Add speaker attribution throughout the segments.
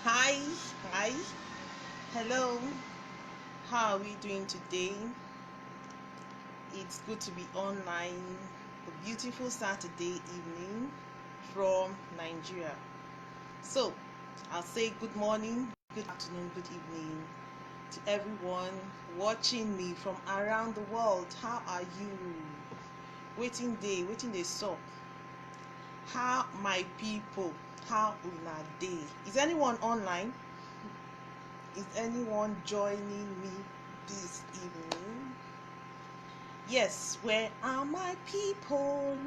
Speaker 1: Hi, hi, hello. How are we doing today? It's good to be online. A beautiful Saturday evening from Nigeria. So, I'll say good morning, good afternoon, good evening to everyone watching me from around the world. How are you? Waiting day sup. How my people? How una day? Is anyone online? Is anyone joining me this evening? Yes, where are my people?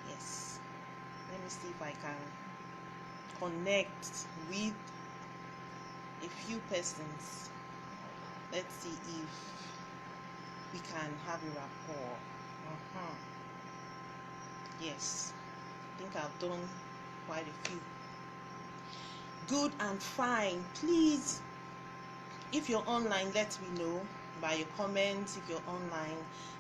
Speaker 1: Yes, let me see if I can connect with a few persons. Let's see if we can have a rapport. Yes, I think I've done quite a few. Good and fine. Please, if you're online, let me know by your comments. If you're online,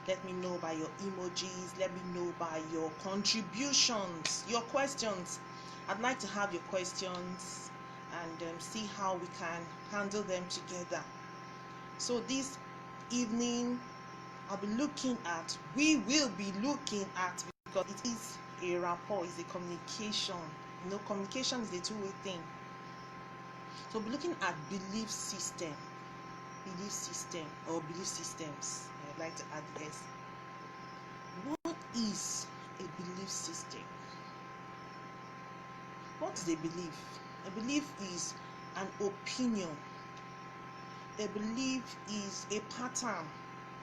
Speaker 1: let me know by your emojis. Let me know by your contributions, your questions. I'd like to have your questions and see how we can handle them together. So this evening, we will be looking at, because it is a rapport, it's a communication. Communication is a two-way thing. So we'll be looking at belief system or belief systems. I'd like to add this. What is a belief system? What is a belief? A belief is an opinion. A belief is a pattern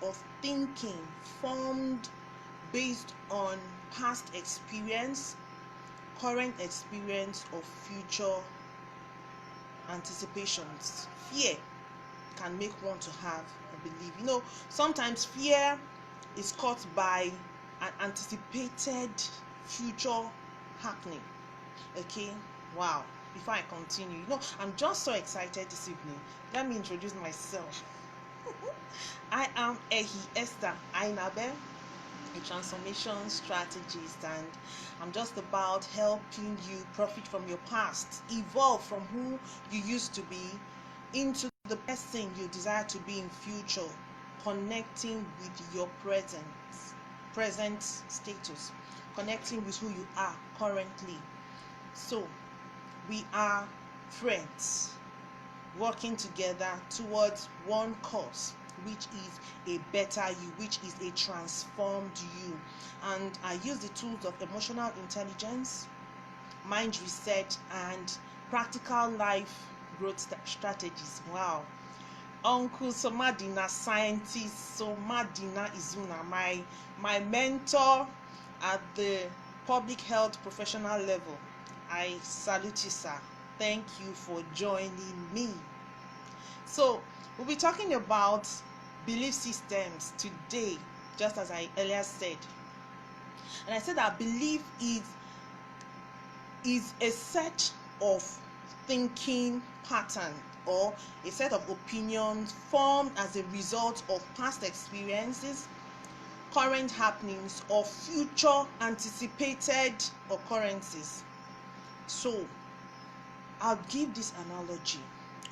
Speaker 1: of thinking formed based on past experience, current experience, or future anticipations. Fear can make one to have a belief. Sometimes fear is caused by an anticipated future happening. Okay, wow. Before I continue, I'm just so excited this evening. Let me introduce myself. I am Ehi Esther Ainabe, a transformation strategist, and I'm just about helping you profit from your past, evolve from who you used to be into the person you desire to be in future, connecting with your present status, connecting with who you are currently. So we are friends working together towards one cause, which is a better you, which is a transformed you. And I use the tools of emotional intelligence, mind research, and practical life growth strategies. Wow. Uncle Somadina scientist Somadina Izuna, my mentor at the public health professional level. I salute you, sir. Thank you for joining me. So we'll be talking about belief systems today, just as I earlier said. And I said that belief is a set of thinking pattern or a set of opinions formed as a result of past experiences, current happenings, or future anticipated occurrences. So I'll give this analogy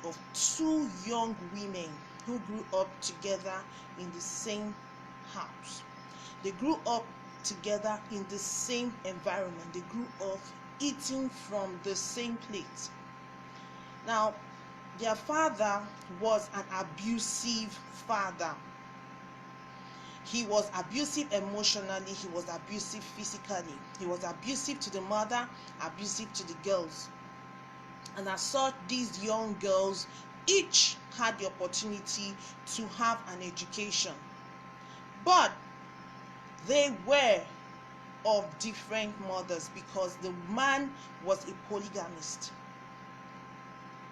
Speaker 1: of two young women who grew up together in the same house. They grew up together in the same environment. They grew up eating from the same plate. Now, their father was an abusive father. He was abusive emotionally, he was abusive physically. He was abusive to the mother, abusive to the girls. And as such, these young girls each had the opportunity to have an education. But they were of different mothers because the man was a polygamist.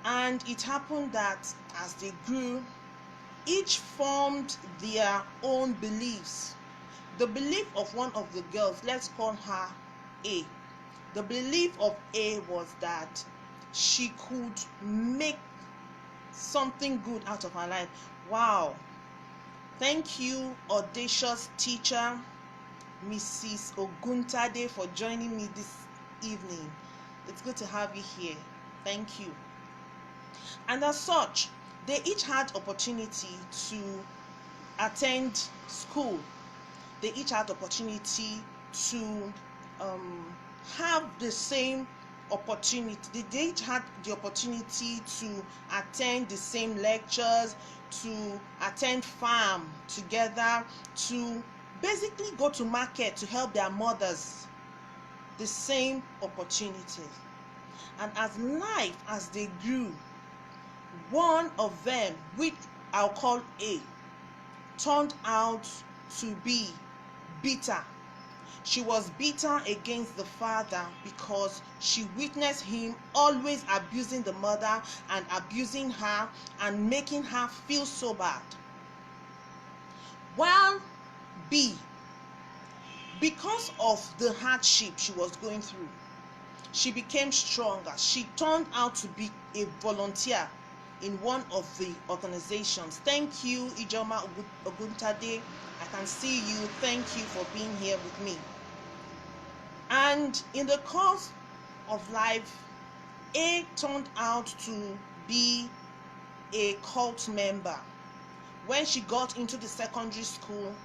Speaker 1: And it happened that as they grew, each formed their own beliefs. The belief of one of the girls, let's call her A. The belief of A was that she could make something good out of her life. Wow. Thank you, audacious teacher, Mrs. Oguntade, for joining me this evening. It's good to have you here. Thank you. And as such, they each had opportunity to attend school. They each had opportunity to have the same opportunity. They each had the opportunity to attend the same lectures, to attend farm together, to basically go to market to help their mothers. The same opportunities. And as they grew, one of them, which I'll call A, turned out to be bitter. She was bitter against the father because she witnessed him always abusing the mother and abusing her and making her feel so bad. While B, because of the hardship she was going through, she became stronger. She turned out to be a volunteer in one of the organizations. Thank you, Ijoma Oguntade. I can see you. Thank you for being here with me. And in the course of life, A turned out to be a cult member. When she got into the secondary school,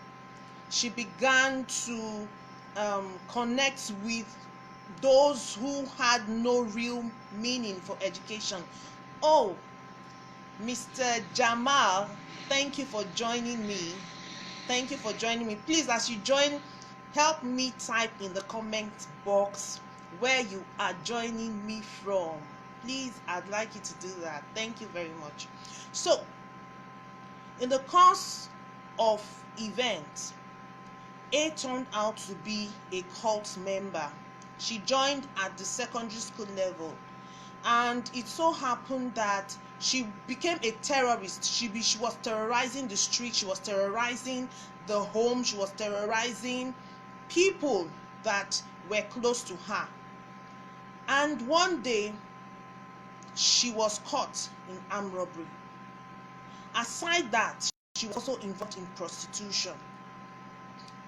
Speaker 1: she began to connect with those who had no real meaning for education. Oh, Mr. Jamal, thank you for joining me. Thank you for joining me. Please, as you join, help me type in the comment box where you are joining me from. Please, I'd like you to do that. Thank you very much. So, in the course of events, A turned out to be a cult member. She joined at the secondary school level, and it so happened that she became a terrorist. She was terrorizing the street, she was terrorizing the home, she was terrorizing people that were close to her. And one day, she was caught in armed robbery. Aside that, she was also involved in prostitution.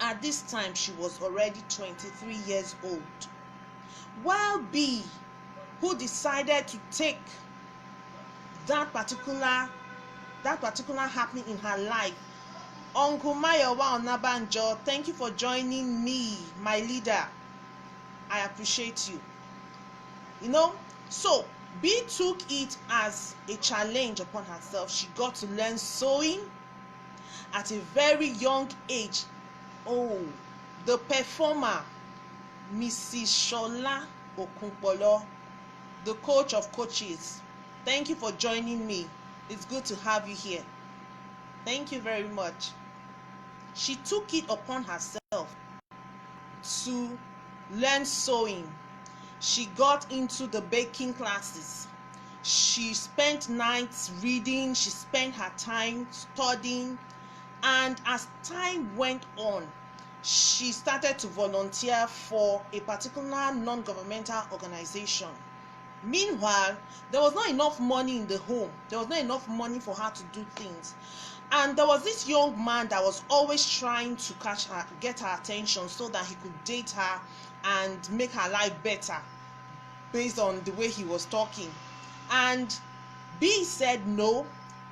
Speaker 1: At this time, she was already 23 years old. While B, who decided to take that particular happening in her life, Uncle Mayowa Onabanjo, thank you for joining me, my leader. I appreciate you. So B took it as a challenge upon herself. She got to learn sewing at a very young age. Oh, the performer, Mrs. Shola Okunpolo, the coach of coaches. Thank you for joining me. It's good to have you here. Thank you very much. She took it upon herself to learn sewing. She got into the baking classes. She spent nights reading. She spent her time studying. And as time went on, she started to volunteer for a particular non-governmental organization. Meanwhile, there was not enough money in the home. There was not enough money for her to do things. And there was this young man that was always trying to get her attention so that he could date her and make her life better based on the way he was talking. And B said no,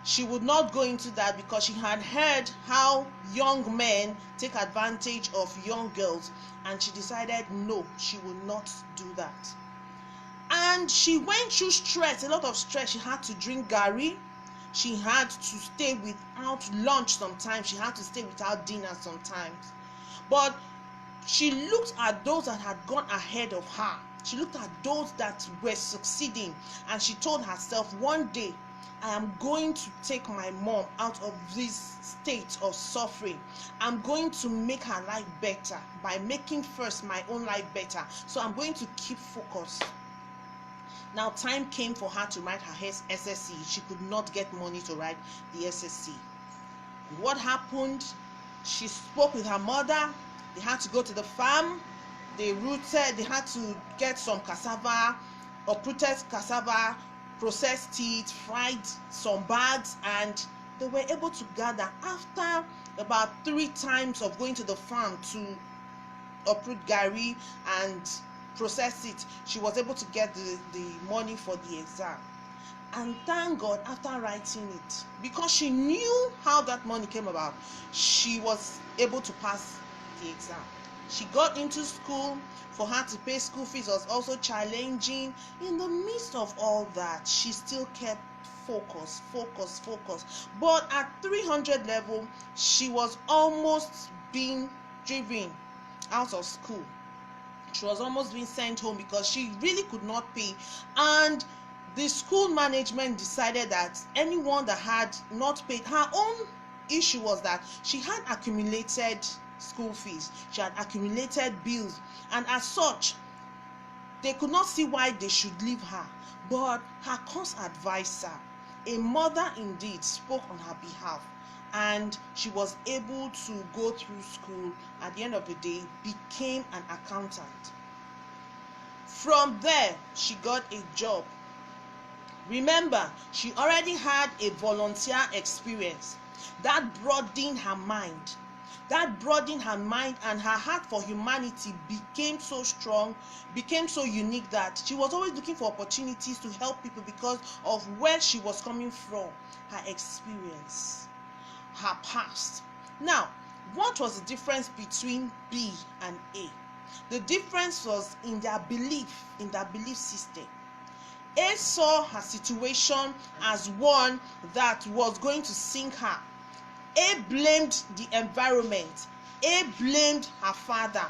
Speaker 1: she would not go into that because she had heard how young men take advantage of young girls, and she decided no, she would not do that. And she went through stress, a lot of stress. She had to drink garri. She had to stay without lunch sometimes. She had to stay without dinner sometimes. But she looked at those that had gone ahead of her. She looked at those that were succeeding, and she told herself, one day I am going to take my mom out of this state of suffering. I'm going to make her life better by making first my own life better. So I'm going to keep focus. Now time came for her to write her SSC. She could not get money to write the SSC. What happened? She spoke with her mother. They had to go to the farm. They had to get some cassava, uprooted cassava, processed it, fried some bags, and they were able to gather. After about 3 times of going to the farm to uproot garri and process it, she was able to get the money for the exam. And thank God, after writing it, because she knew how that money came about, she was able to pass the exam. She got into school. For her to pay school fees was also challenging. In the midst of all that, she still kept focus. But at 300 level, she was almost being driven out of school. She was almost being sent home because she really could not pay. And the school management decided that anyone that had not paid, her own issue was that she had accumulated school fees, she had accumulated bills, and as such they could not see why they should leave her. But her course advisor, a mother indeed, spoke on her behalf, and she was able to go through school. At the end of the day, became an accountant. From there, she got a job. Remember, she already had a volunteer experience that broadened her mind. And her heart for humanity became so strong, became so unique, that she was always looking for opportunities to help people because of where she was coming from, her experience, her past. Now, what was the difference between B and A? The difference was in their belief system. A saw her situation as one that was going to sink her. A blamed the environment. A blamed her father.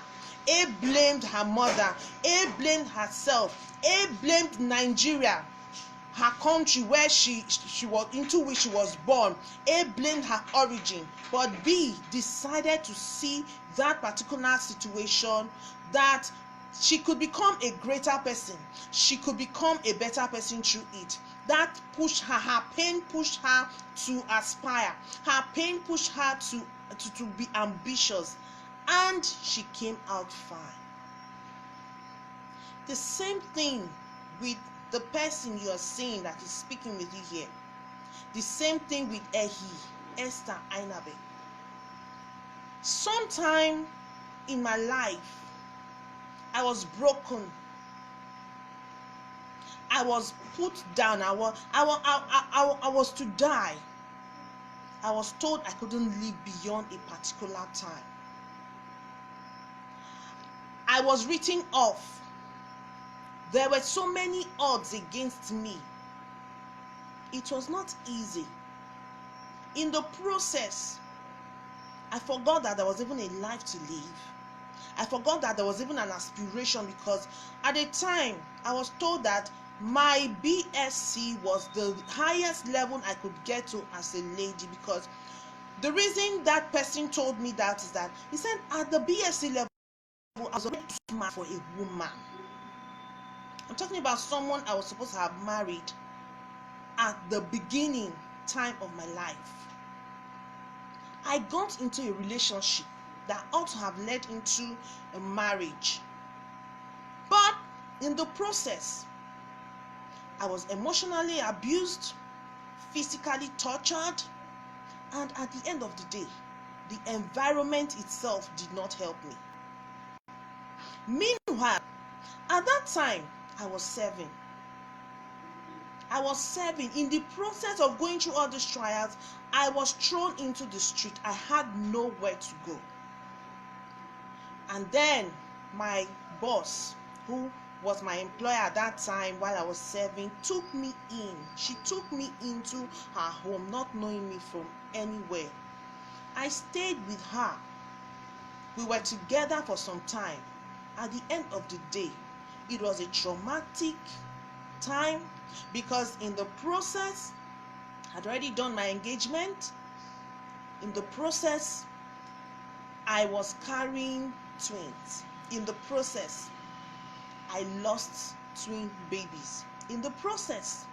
Speaker 1: A blamed her mother. A blamed herself. A blamed Nigeria, her country where she was, into which she was born. A blamed her origin. But B decided to see that particular situation, that she could become a greater person. She could become a better person through it. That pushed her. Her pain pushed her to aspire. Her pain pushed her to be ambitious. And she came out fine. The same thing with the person you are seeing that is speaking with you here. The same thing with Esther Ainabe. Sometime in my life, I was broken. I was put down. I was to die. I was told I couldn't live beyond a particular time. I was written off. There were so many odds against me. It was not easy. In the process, I forgot that there was even a life to live. I forgot that there was even an aspiration, because at the time I was told that my BSc was the highest level I could get to as a lady, because the reason that person told me that is that he said at the BSc level I was already too smart for a woman. I'm talking about someone I was supposed to have married at the beginning time of my life. I got into a relationship that ought to have led into a marriage. But in the process, I was emotionally abused, physically tortured, and at the end of the day, the environment itself did not help me. Meanwhile, at that time, I was 7. In the process of going through all these trials, I was thrown into the street. I had nowhere to go. And then my boss, who was my employer at that time while I was 7, took me in. She took me into her home, not knowing me from anywhere. I stayed with her. We were together for some time. At the end of the day, it was a traumatic time, because in the process, I'd already done my engagement. In the process, I was carrying twins. In the process, I lost twin babies. In the process,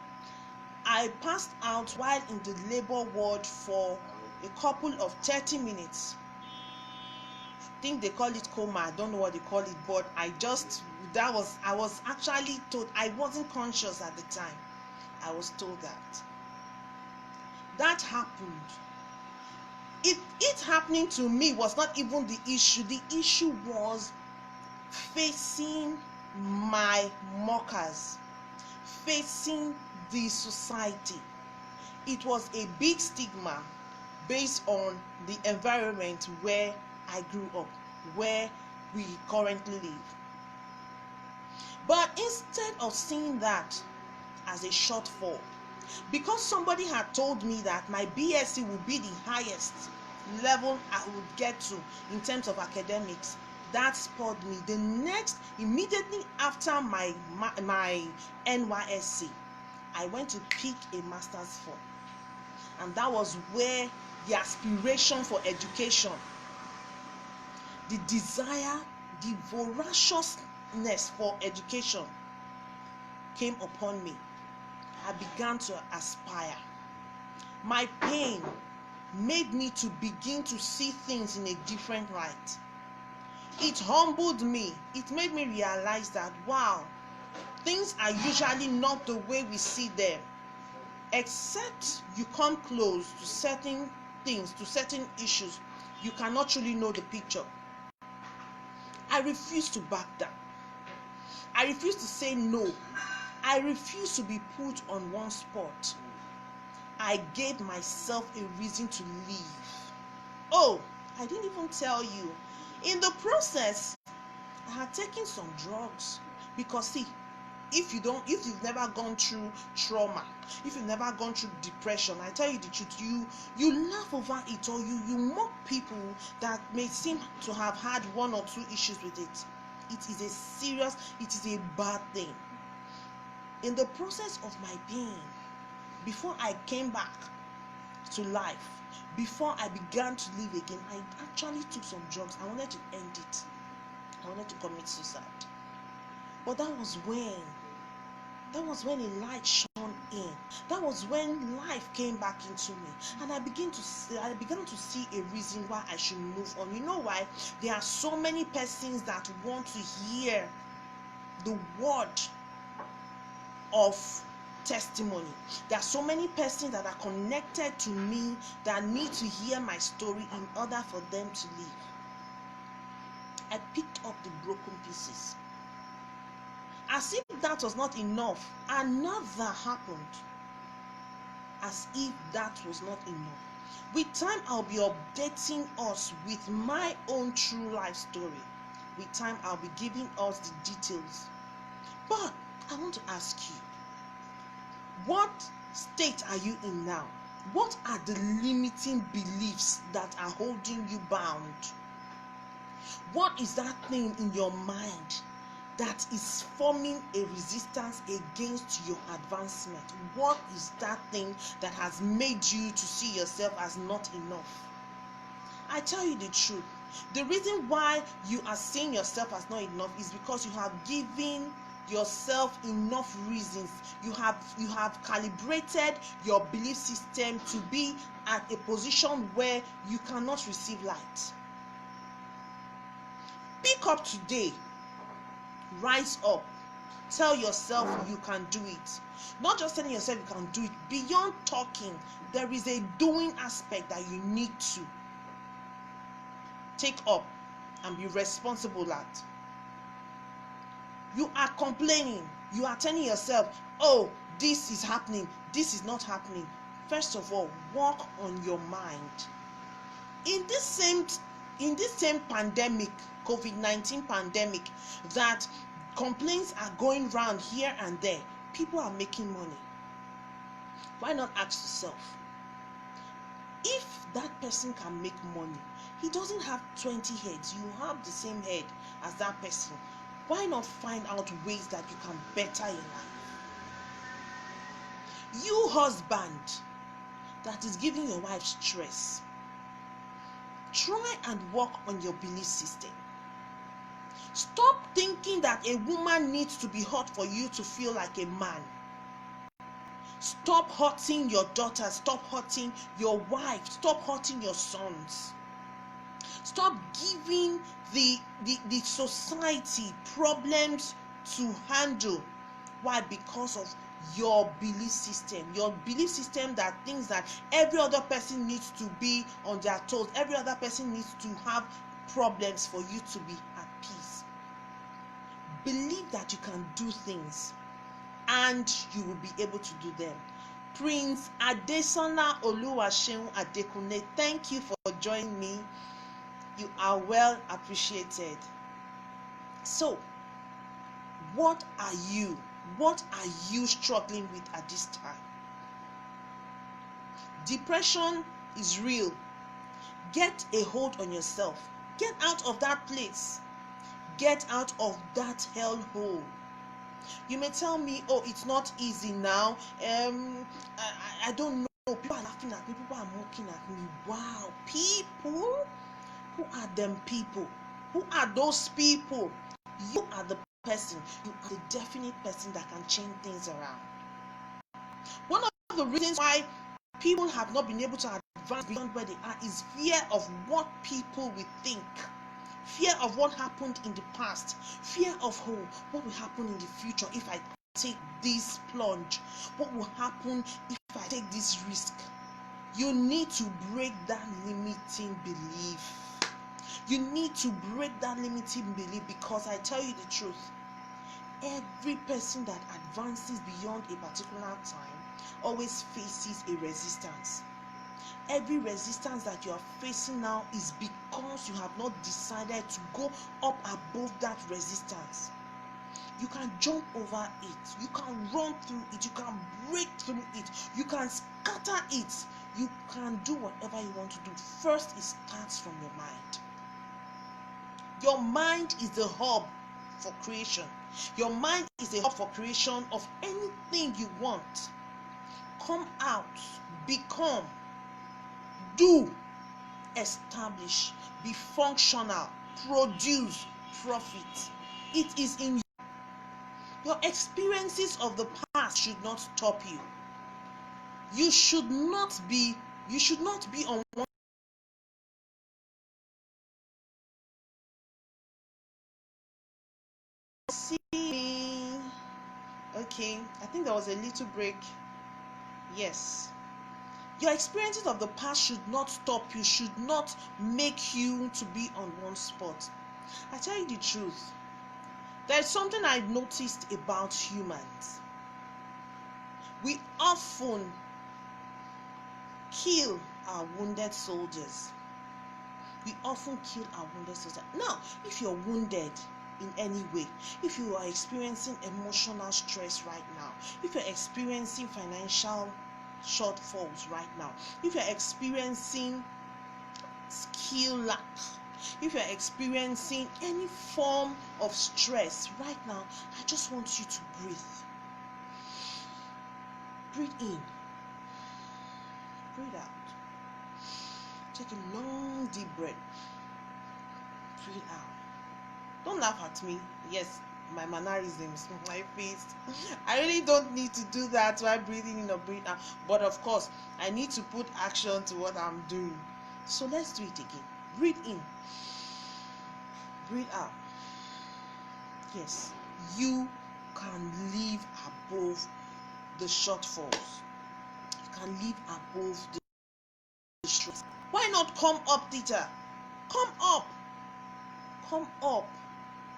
Speaker 1: I passed out while in the labor ward for a couple of 30 minutes. I think they call it coma. I don't know what they call it, but I was actually told. I wasn't conscious at the time. I was told that. That happened. It happening to me was not even the issue. The issue was facing my mockers, facing the society. It was a big stigma based on the environment where I grew up, where we currently live. But instead of seeing that as a shortfall, because somebody had told me that my BSc would be the highest level I would get to in terms of academics, that spurred me. Immediately after my NYSC, I went to pick a master's form, and that was where the aspiration for education, the desire, the voraciousness for education came upon me. I began to aspire. My pain made me to begin to see things in a different light. It humbled me. It made me realize that, wow, things are usually not the way we see them. Except you come close to certain things, to certain issues, you cannot truly know the picture. I refuse to back down. I refuse to say no. I refuse to be put on one spot. I gave myself a reason to leave. Oh, I didn't even tell you. In the process, I had taken some drugs. Because see, if you've never gone through trauma, if you've never gone through depression, I tell you the truth, you laugh over it, or you mock people that may seem to have had one or two issues with it. It is a bad thing. In the process of my pain, before I came back to life, before I began to live again, I actually took some drugs. I wanted to end it. I wanted to commit suicide. But that was when a light shone in. That was when life came back into me, and I began to see a reason why I should move on. You know why? There are so many persons that want to hear the word of testimony. There are so many persons that are connected to me that need to hear my story in order for them to live. I picked up the broken pieces. As if that was not enough, another happened. As if that was not enough. With time, I'll be updating us with my own true life story. With time, I'll be giving us the details. But I want to ask you, what state are you in now? What are the limiting beliefs that are holding you bound? What is that thing in your mind that is forming a resistance against your advancement? What is that thing that has made you to see yourself as not enough? I tell you the truth. The reason why you are seeing yourself as not enough is because you have given yourself enough reasons. You have calibrated your belief system to be at a position where you cannot receive light. Pick up today. Rise up. Tell yourself you can do it. Not just telling yourself you can do it. Beyond talking, there is a doing aspect that you need to take up and be responsible at. You are complaining. You are telling yourself, oh, this is happening, this is not happening. First of all, work on your mind. In this same pandemic, COVID-19 pandemic, that complaints are going round here and there, people are making money. Why not ask yourself, if that person can make money, he doesn't have 20 heads, you have the same head as that person. Why not find out ways that you can better your life? You husband that is giving your wife stress, try and work on your belief system. Stop thinking that a woman needs to be hot for you to feel like a man. Stop hurting your daughter, stop hurting your wife, stop hurting your sons. Stop giving the society problems to handle. Why? Because of your belief system. Your belief system that thinks that every other person needs to be on their toes. Every other person needs to have problems for you to be at peace. Believe that you can do things and you will be able to do them. Prince Adesona Oluwaseun Adekunle, thank you for joining me. You are well appreciated. So, what are you struggling with at this time? Depression is real. Get a hold on yourself. Get out of that place. Get out of that hellhole. You may tell me, oh, it's not easy now. I don't know. People are laughing at me. People are mocking at me. Wow, people? Who are them people? Who are those people? You are the person. You are the definite person that can change things around. One of the reasons why people have not been able to advance beyond where they are is fear of what people will think. Fear of what happened in the past. Fear of what will happen in the future if I take this plunge. What will happen if I take this risk? You need to break that limiting belief. You need to break that limiting belief, because I tell you the truth, every person that advances beyond a particular time always faces a resistance. Every resistance that you are facing now is because you have not decided to go up above that resistance. You can jump over it, you can run through it, you can break through it, you can scatter it, you can do whatever you want to do. First, it starts from your mind. Your mind is the hub for creation. Your mind is the hub for creation of anything you want. Come out, become, do, establish, be functional, produce, profit. It is in you. Your experiences of the past should not stop you. You should not be on one. See me. Okay, I think there was a little break. Yes. Your experiences of the past should not stop you, should not make you to be on one spot. I tell you the truth, there's something I've noticed about humans. We often kill our wounded soldiers. Now, if you're wounded in any way, if you are experiencing emotional stress right now, if you're experiencing financial shortfalls right now, if you're experiencing skill lack, if you're experiencing any form of stress right now, I just want you to breathe. Breathe in, breathe out. Take a long deep breath. Breathe out. Don't laugh at me. Yes, my mannerisms, my face. I really don't need to do that while breathing in or breathing out. But of course, I need to put action to what I'm doing. So let's do it again. Breathe in. Breathe out. Yes, you can live above the shortfalls. You can live above the stress. Why not come up, teacher? Come up. Come up.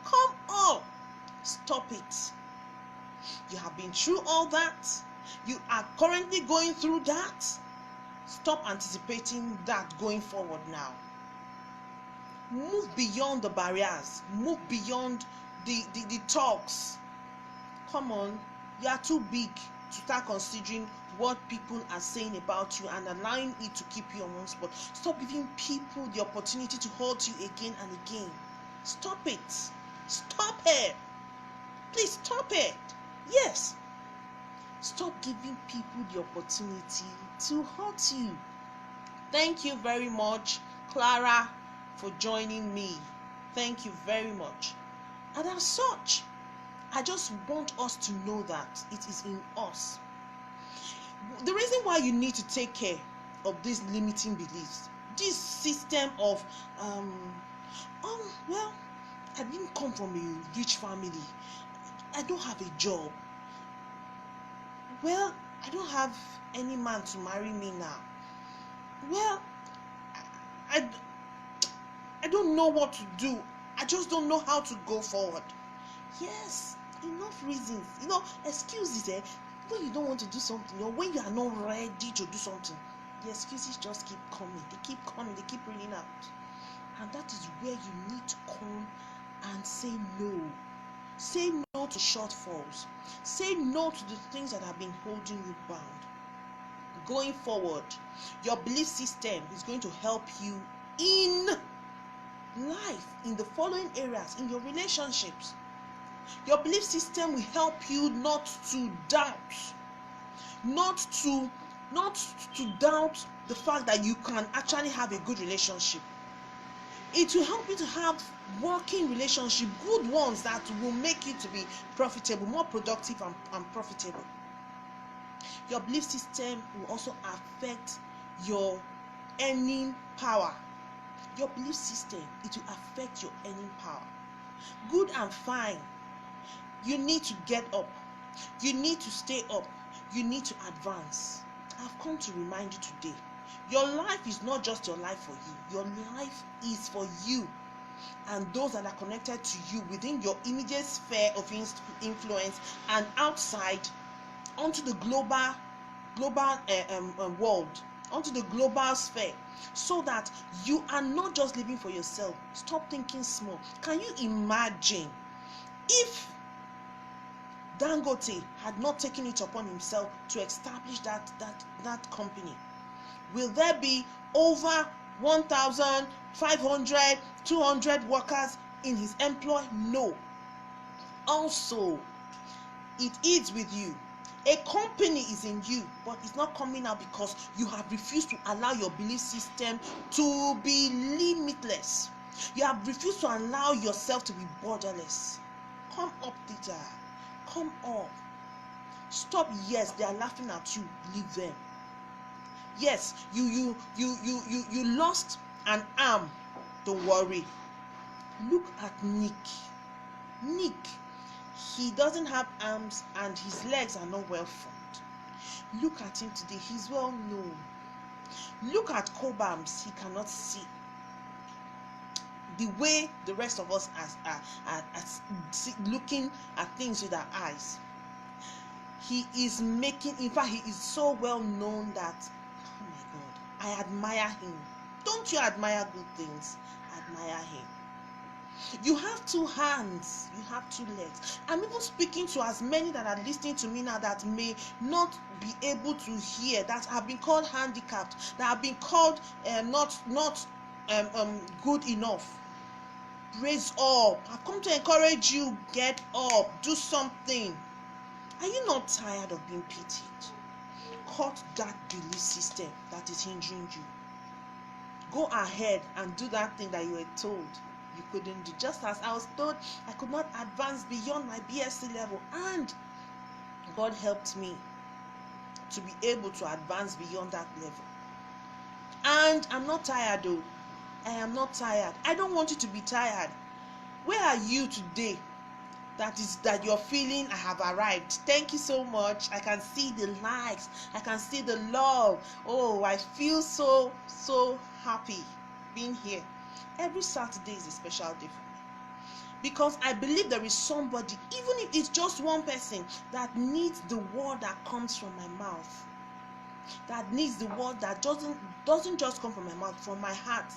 Speaker 1: Come up. Stop it. You have been through all that. You are currently going through that. Stop anticipating that going forward now. Move beyond the barriers. Move beyond the talks. Come on. You are too big to start considering what people are saying about you and allowing it to keep you on one spot. Stop giving people the opportunity to hurt you again and again. Stop it. Stop it. Please stop it. Yes. Stop giving people the opportunity to hurt you. Thank you very much, Clara, for joining me. Thank you very much. And as such, I just want us to know that it is in us. The reason why you need to take care of these limiting beliefs, this system of well, I didn't come from a rich family. I don't have a job. Well, I don't have any man to marry me now. Well, I don't know what to do. I just don't know how to go forward. Yes, enough reasons. Excuses, when you don't want to do something, or when you are not ready to do something, the excuses just keep coming. They keep coming, they keep bringing out. And that is where you need to come and say no. Say no to shortfalls. Say no to the things that have been holding you bound. Going forward, your belief system is going to help you in life, in the following areas, in your relationships. Your belief system will help you not to doubt, not to doubt the fact that you can actually have a good relationship. It will help you to have working relationship, good ones that will make you to be profitable, more productive and profitable. Your belief system will also affect your earning power. Your belief system, it will affect your earning power. Good and fine. You need to get up. You need to stay up. You need to advance. I've come to remind you today, your life is not just your life for you. Your life is for you and those that are connected to you within your immediate sphere of influence and outside onto the global world, onto the global sphere, so that you are not just living for yourself. Stop thinking small. Can you imagine if Dangote had not taken it upon himself to establish that company? Will there be over 1,500, 200 workers in his employ? No. Also, it is with you. A company is in you, but it's not coming out because you have refused to allow your belief system to be limitless. You have refused to allow yourself to be borderless. Come up, Peter. Come up. Stop. Yes, they are laughing at you. Leave them. Yes, you lost an arm. Don't worry. Look at Nick. He doesn't have arms and his legs are not well formed. Look at him today. He's well known. Look at Cobhams. He cannot see the way the rest of us are looking at things with our eyes. He is making, in fact, he is so well known that, oh my God, I admire him. Don't you admire good things? Admire him. You have two hands, you have two legs. I'm even speaking to as many that are listening to me now that may not be able to hear, that have been called handicapped, that have been called not good enough. Raise up. I've come to encourage you. Get up. Do something. Are you not tired of being pitied? Cut that belief system that is hindering you. Go ahead and do that thing that you were told you couldn't do. Just as I was told I could not advance beyond my BSc level, and God helped me to be able to advance beyond that level. And I'm not tired though. I am not tired. I don't want you to be tired. Where are you today? That you're feeling I have arrived. Thank you so much. I can see the likes. I can see the love. Oh, I feel so happy being here. Every Saturday is a special day for me, because I believe there is somebody, even if it's just one person, that needs the word that comes from my mouth, that needs the word that doesn't just come from my mouth, from my heart.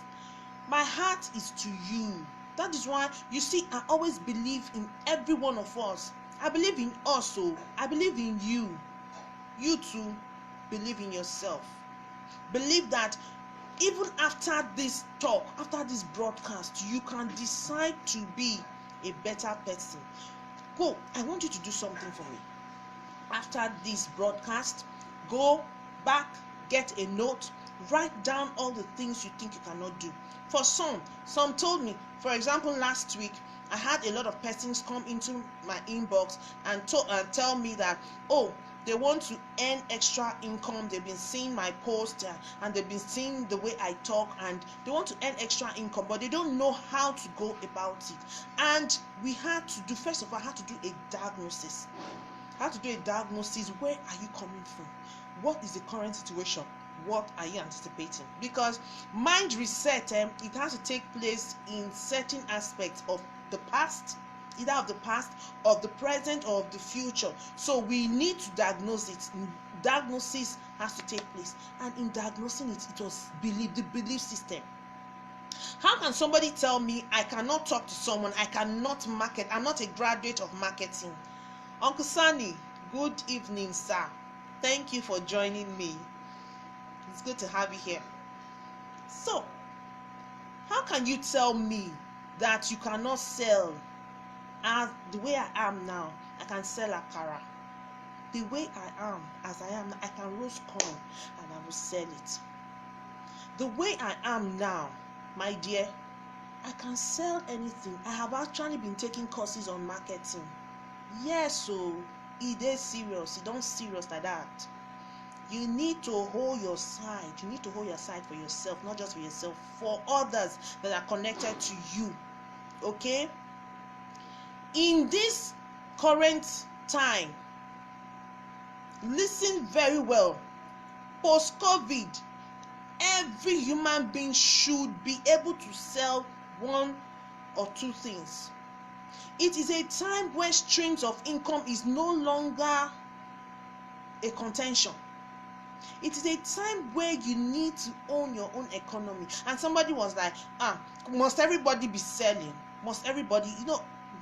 Speaker 1: My heart is to you. That is why, you see, I always believe in every one of us. I believe in us, so I believe in you. You too, believe in yourself. Believe that even after this talk, after this broadcast, you can decide to be a better person. Go, I want you to do something for me. After this broadcast, go back, get a note, write down all the things you think you cannot do. For some told me, for example, last week I had a lot of persons come into my inbox and tell me that, oh, they want to earn extra income. They've been seeing my post and they've been seeing the way I talk, and they want to earn extra income, but they don't know how to go about it. And we had to do, first of all, I had to do a diagnosis. Where are you coming from? What is the current situation? What are you anticipating? Because mind reset, it has to take place in certain aspects of the past either of the past, of the present, or of the future. So we need to diagnose it. Diagnosis has to take place, and in diagnosing it, it was the belief system. How can somebody tell me I cannot talk to someone, I cannot market, I'm not a graduate of marketing? Uncle Sani, good evening, sir. Thank you for joining me. It's good to have you here. So, how can you tell me that you cannot sell? As the way I am now, I can sell akara. The way I am, as I am, I can roast corn and I will sell it. The way I am now, my dear, I can sell anything. I have actually been taking courses on marketing. Yes, so it is serious. You don't serious like that. You need to hold your side. You need to hold your side for yourself, not just for yourself, for others that are connected to you. Okay? In this current time, listen very well. Post-COVID, every human being should be able to sell one or two things. It is a time where streams of income is no longer a contention. It is a time where you need to own your own economy. And somebody was like, must everybody be selling? Must everybody?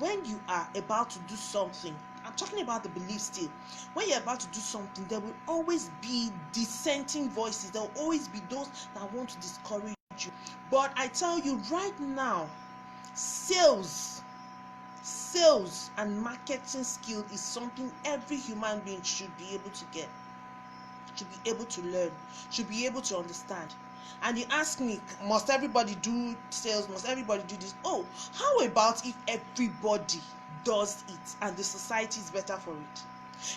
Speaker 1: When you are about to do something, I'm talking about the belief still. When you're about to do something, there will always be dissenting voices. There will always be those that want to discourage you. But I tell you right now, sales and marketing skill is something every human being should be able to get, should be able to learn, should be able to understand. And you ask me, must everybody do sales? Must everybody do this? Oh, how about if everybody does it and the society is better for it?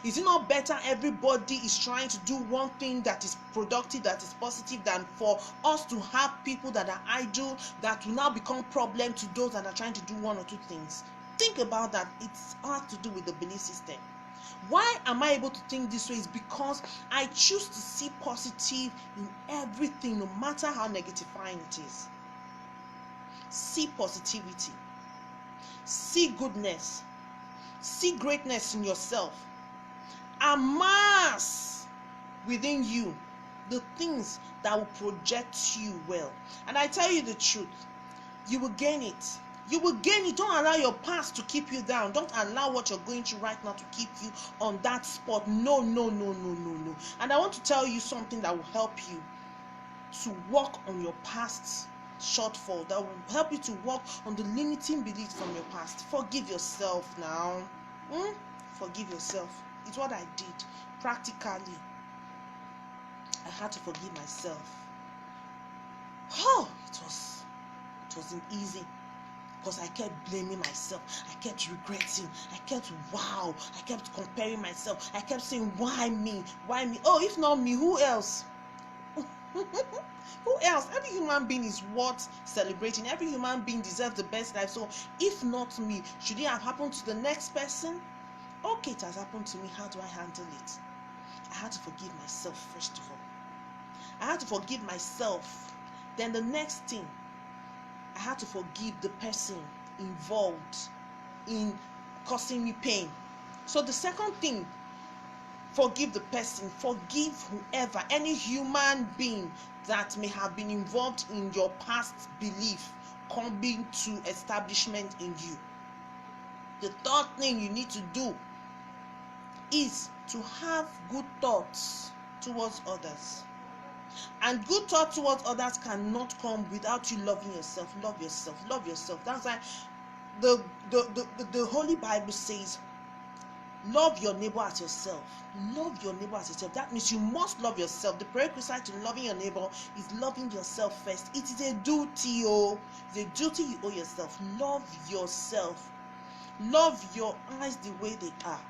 Speaker 1: Is it not better everybody is trying to do one thing that is productive, that is positive, than for us to have people that are idle, that will now become problem to those that are trying to do one or two things? Think about that. It's hard to do with the belief system. Why am I able to think this way? Is because I choose to see positive in everything, no matter how negatifying it is. See positivity, see goodness, see greatness in yourself. Amass within you the things that will project you well. And I tell you the truth, you will gain it. You will gain it. Don't allow your past to keep you down. Don't allow what you're going through right now to keep you on that spot. No. And I want to tell you something that will help you to work on your past shortfall, that will help you to work on the limiting beliefs from your past. Forgive yourself now. Forgive yourself. It's what I did. Practically, I had to forgive myself. Oh, it wasn't easy. Because I kept blaming myself, I kept regretting, I kept comparing myself, I kept saying, why me? Oh, if not me, who else? Who else? Every human being is worth celebrating. Every human being deserves the best life. So if not me, should it have happened to the next person? Okay, it has happened to me. How do I handle it? I had to forgive myself first of all. I had to forgive myself. Then the next thing, I had to forgive the person involved in causing me pain. So the second thing, forgive the person, forgive whoever, any human being that may have been involved in your past belief coming to establishment in you. The third thing you need to do is to have good thoughts towards others. And good thought towards others cannot come without you loving yourself. Love yourself. That's why the Holy Bible says, love your neighbor as yourself. That means you must love yourself. The prerequisite to loving your neighbor is loving yourself first. It is a duty. It's a duty you owe yourself. Love yourself. Love your eyes the way they are.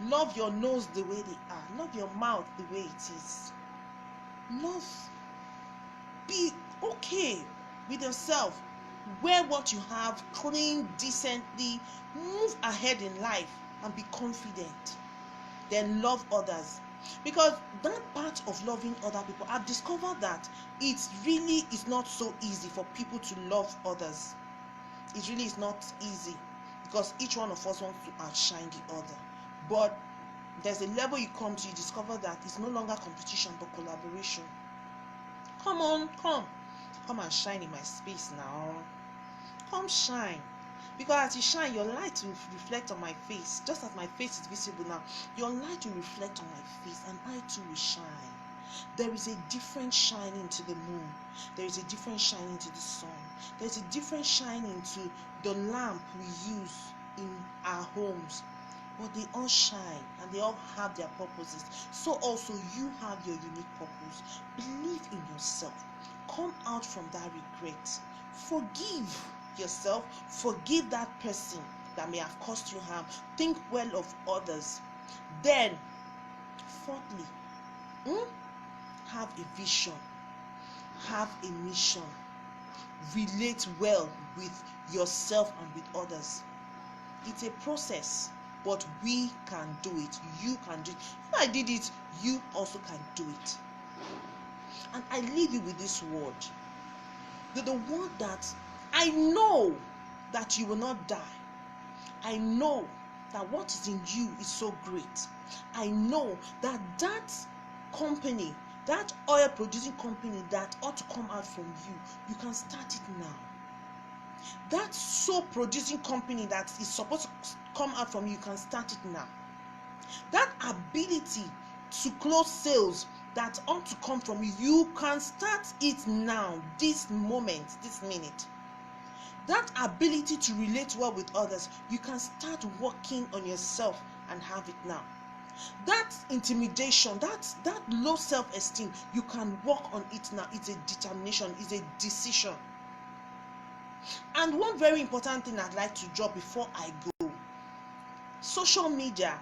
Speaker 1: Love your nose the way they are. Love your mouth the way it is. Be okay with yourself. Wear what you have, clean decently, move ahead in life and be confident. Then love others. Because that part of loving other people, I've discovered that it really is not so easy for people to love others. It really is not easy. because each one of us wants to outshine the other. But there's a level you come to, you discover that it's no longer competition but collaboration. Come on, come and shine in my space now. Come shine, because as you shine, your light will reflect on my face. Just as my face is visible now, your light will reflect on my face, and I too will shine. There is a different shining to the moon. There is a different shining to the sun. There is a different shining to the lamp we use in our homes. But they all shine and they all have their purposes. So also you have your unique purpose. Believe in yourself. Come out from that regret. Forgive yourself. Forgive that person that may have caused you harm. Think well of others. Then, fourthly, have a vision. Have a mission. Relate well with yourself and with others. It's a process, but we can do it. You can do it. If I did it, you also can do it. And I leave you with this word. The word that I know that you will not die. I know that what is in you is so great. I know that that company, that oil producing company that ought to come out from you, you can start it now. That soap producing company that is supposed to come out from you, you can start it now. That ability to close sales that ought to come from you, you can start it now, this moment, this minute. That ability to relate well with others, you can start working on yourself and have it now. That intimidation, that low self-esteem, you can work on it now. It's a determination, it's a decision. And one very important thing I'd like to drop before I go: social media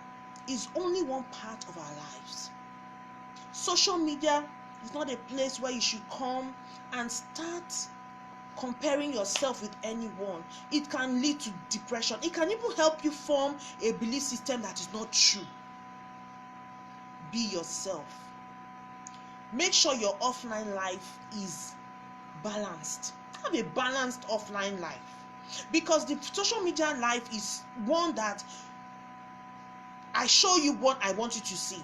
Speaker 1: is only one part of our lives. Social media is not a place where you should come and start comparing yourself with anyone. It can lead to depression. It can even help you form a belief system that is not true. Be yourself. Make sure your offline life is balanced. Have a balanced offline life, because the social media life is one that I show you what I want you to see.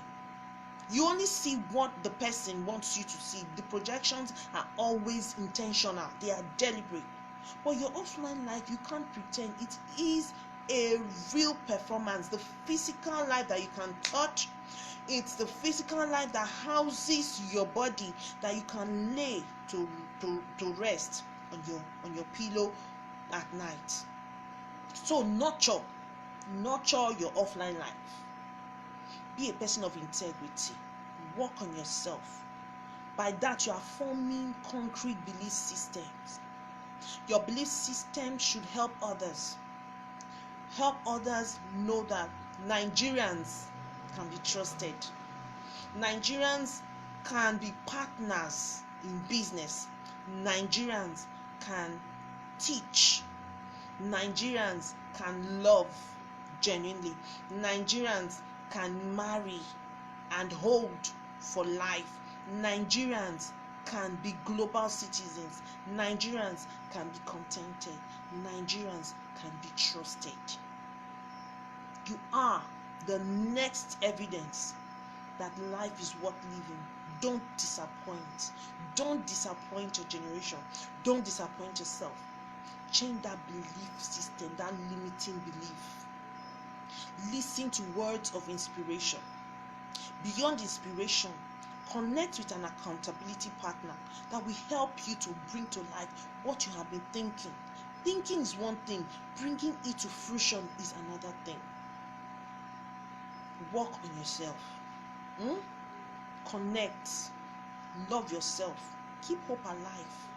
Speaker 1: You only see what the person wants you to see. The projections are always intentional, they are deliberate. But your offline life, you can't pretend. It is a real performance. The physical life that you can touch, it's the physical life that houses your body, that you can lay to rest on your pillow at night. So nurture your offline life. Be a person of integrity. Work on yourself. By that, you are forming concrete belief systems. Your belief system should help others. Help others know that Nigerians can be trusted. Nigerians can be partners in business. Nigerians can teach. Nigerians can love genuinely. Nigerians can marry and hold for life. Nigerians can be global citizens. Nigerians can be contented. Nigerians can be trusted. You are the next evidence that life is worth living. Don't disappoint. Don't disappoint your generation. Don't disappoint yourself. Change that belief system, that limiting belief. Listen to words of inspiration. Beyond inspiration, connect with an accountability partner that will help you to bring to life what you have been thinking. Thinking is one thing, bringing it to fruition is another thing. Work on yourself. Connect. Love yourself. Keep hope alive.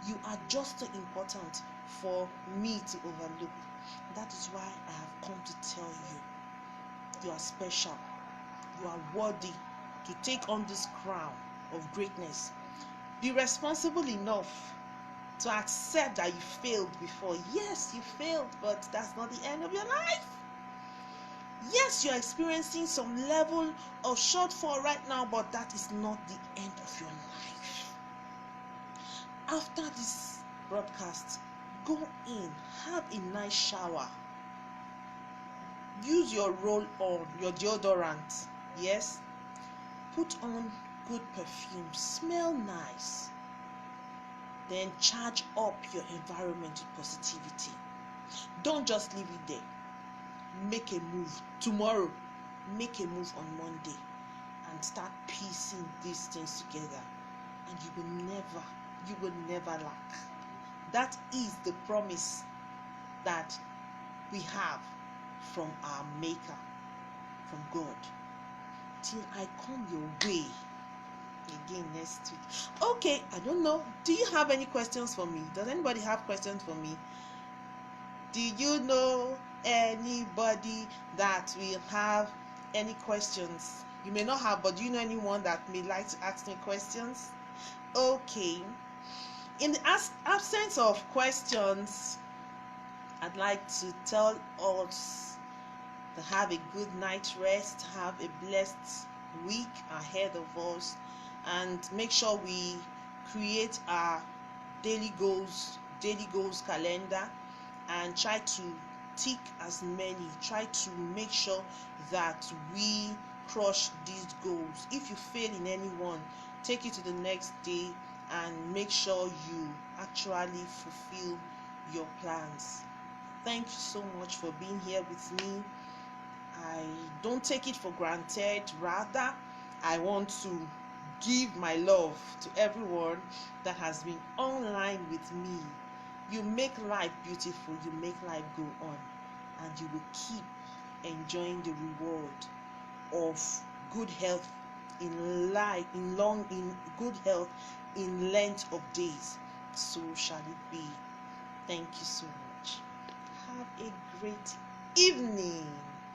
Speaker 1: You are just too important for me to overlook. That is why I have come to tell you, you are special. You are worthy to take on this crown of greatness. Be responsible enough to accept that you failed before. Yes, you failed, but that's not the end of your life. Yes, you're experiencing some level of shortfall right now, but that is not the end of your life. After this broadcast, go in, have a nice shower, Use your roll on, your deodorant. Yes, put on good perfume, smell nice. Then charge up your environment with positivity. Don't just leave it there. Make a move tomorrow. Make a move on Monday and start piecing these things together, and you will never lack. That is the promise that we have from our Maker, from God. Till I come your way again next week. Okay, I don't know. Do you have any questions for me? Does anybody have questions for me? Do you know anybody that will have any questions? You may not have, but do you know anyone that may like to ask me questions? Okay. In the absence of questions, I'd like to tell us to have a good night rest, have a blessed week ahead of us, and make sure we create our daily goals calendar, and try to tick as many. Try to make sure that we crush these goals. If you fail in any one, take it to the next day and make sure you actually fulfill your plans. Thank you so much for being here with me. I don't take it for granted. Rather, I want to give my love to everyone that has been online with me. You make life beautiful, you make life go on, and you will keep enjoying the reward of good health in good health in length of days. So shall it be. Thank you so much. Have a great evening.